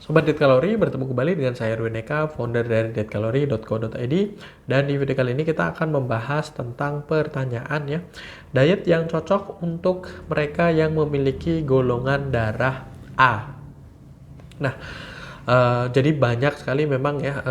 Sobat Diet Kalori, bertemu kembali dengan saya Erwin Eka, founder dari dietkalori.co.id. Dan di video kali ini kita akan membahas tentang pertanyaan ya, diet yang cocok untuk mereka yang memiliki golongan darah A. Nah, jadi banyak sekali memang ya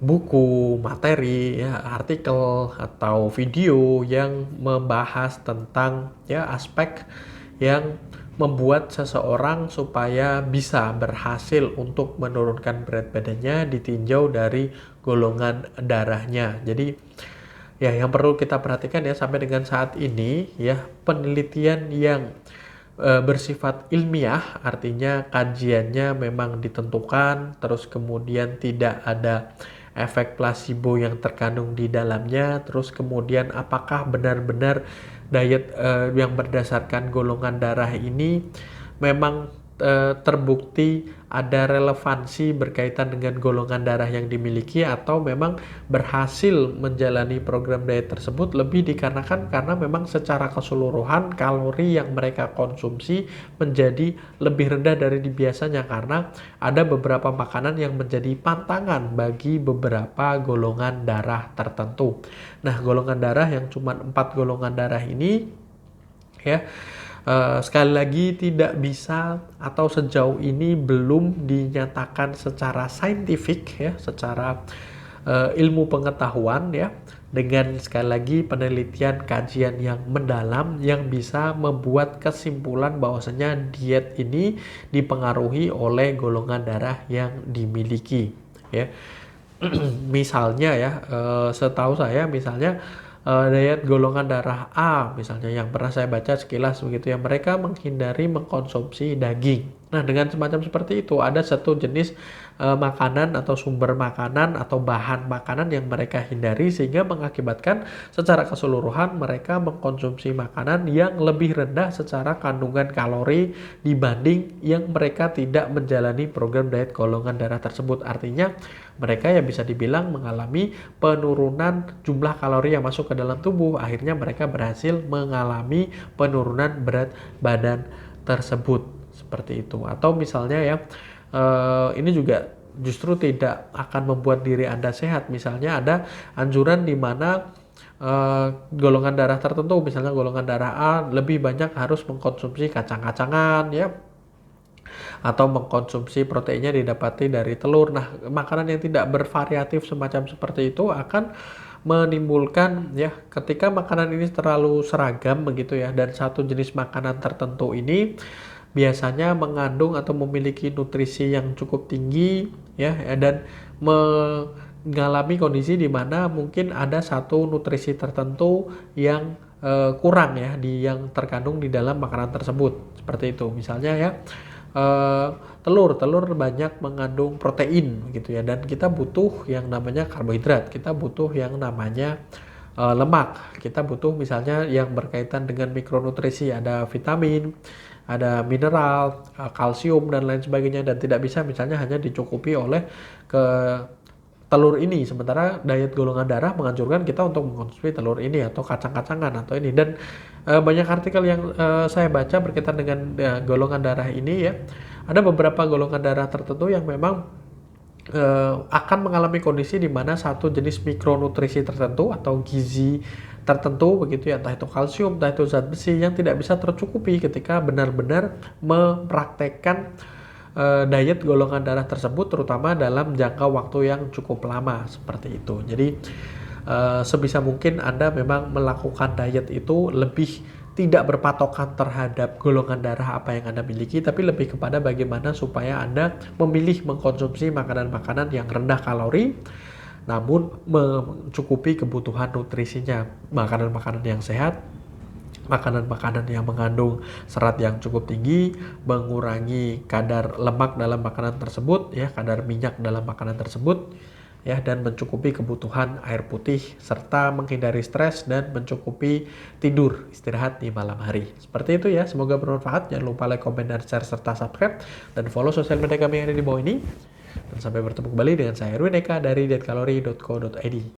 buku, materi, ya, artikel atau video yang membahas tentang ya aspek yang membuat seseorang supaya bisa berhasil untuk menurunkan berat badannya ditinjau dari golongan darahnya. Jadi ya yang perlu kita perhatikan ya sampai dengan saat ini ya penelitian yang bersifat ilmiah, artinya kajiannya memang ditentukan, terus kemudian tidak ada efek placebo yang terkandung di dalamnya, terus kemudian apakah benar-benar diet yang berdasarkan golongan darah ini memang terbukti ada relevansi berkaitan dengan golongan darah yang dimiliki, atau memang berhasil menjalani program diet tersebut lebih dikarenakan karena memang secara keseluruhan kalori yang mereka konsumsi menjadi lebih rendah dari biasanya karena ada beberapa makanan yang menjadi pantangan bagi beberapa golongan darah tertentu. Nah, golongan darah yang cuma 4 golongan darah ini ya sekali lagi tidak bisa atau sejauh ini belum dinyatakan secara saintifik ya, secara ilmu pengetahuan ya, dengan sekali lagi penelitian kajian yang mendalam yang bisa membuat kesimpulan bahwasanya diet ini dipengaruhi oleh golongan darah yang dimiliki ya. Misalnya ya, setahu saya misalnya diet golongan darah A misalnya yang pernah saya baca sekilas begitu ya, mereka menghindari mengkonsumsi daging. Nah, dengan semacam seperti itu ada satu jenis makanan atau sumber makanan atau bahan makanan yang mereka hindari, sehingga mengakibatkan secara keseluruhan mereka mengkonsumsi makanan yang lebih rendah secara kandungan kalori dibanding yang mereka tidak menjalani program diet golongan darah tersebut. Artinya mereka ya bisa dibilang mengalami penurunan jumlah kalori yang masuk ke dalam tubuh, akhirnya mereka berhasil mengalami penurunan berat badan tersebut seperti itu. Atau misalnya ya ini juga justru tidak akan membuat diri Anda sehat. Misalnya ada anjuran di mana golongan darah tertentu, misalnya golongan darah A, lebih banyak harus mengkonsumsi kacang-kacangan ya, atau mengkonsumsi proteinnya didapati dari telur. Nah, makanan yang tidak bervariatif semacam seperti itu akan menimbulkan ya, ketika makanan ini terlalu seragam begitu ya, dan satu jenis makanan tertentu ini biasanya mengandung atau memiliki nutrisi yang cukup tinggi ya, dan mengalami kondisi di mana mungkin ada satu nutrisi tertentu yang kurang ya yang terkandung di dalam makanan tersebut. Seperti itu misalnya ya, telur banyak mengandung protein gitu ya, dan kita butuh yang namanya karbohidrat, kita butuh yang namanya lemak, kita butuh misalnya yang berkaitan dengan mikronutrisi, ada vitamin, ada mineral, kalsium dan lain sebagainya, dan tidak bisa misalnya hanya dicukupi oleh ke telur ini, sementara diet golongan darah menganjurkan kita untuk mengkonsumsi telur ini atau kacang-kacangan atau ini. Dan banyak artikel yang saya baca berkaitan dengan golongan darah ini ya, ada beberapa golongan darah tertentu yang memang akan mengalami kondisi di mana satu jenis mikronutrisi tertentu atau gizi tertentu begitu ya, entah itu kalsium, entah itu zat besi, yang tidak bisa tercukupi ketika benar-benar mempraktekkan diet golongan darah tersebut, terutama dalam jangka waktu yang cukup lama seperti itu. Jadi sebisa mungkin Anda memang melakukan diet itu lebih tidak berpatokan terhadap golongan darah apa yang Anda miliki, tapi lebih kepada bagaimana supaya Anda memilih mengkonsumsi makanan-makanan yang rendah kalori namun mencukupi kebutuhan nutrisinya, makanan-makanan yang sehat, makanan-makanan yang mengandung serat yang cukup tinggi, mengurangi kadar lemak dalam makanan tersebut ya, kadar minyak dalam makanan tersebut ya, dan mencukupi kebutuhan air putih, serta menghindari stres dan mencukupi tidur istirahat di malam hari. Seperti itu ya, semoga bermanfaat. Jangan lupa like, komen, dan share serta subscribe dan follow sosial media kami yang ada di bawah ini. Dan sampai bertemu kembali dengan saya Erwin Eka dari dietkalori.co.id.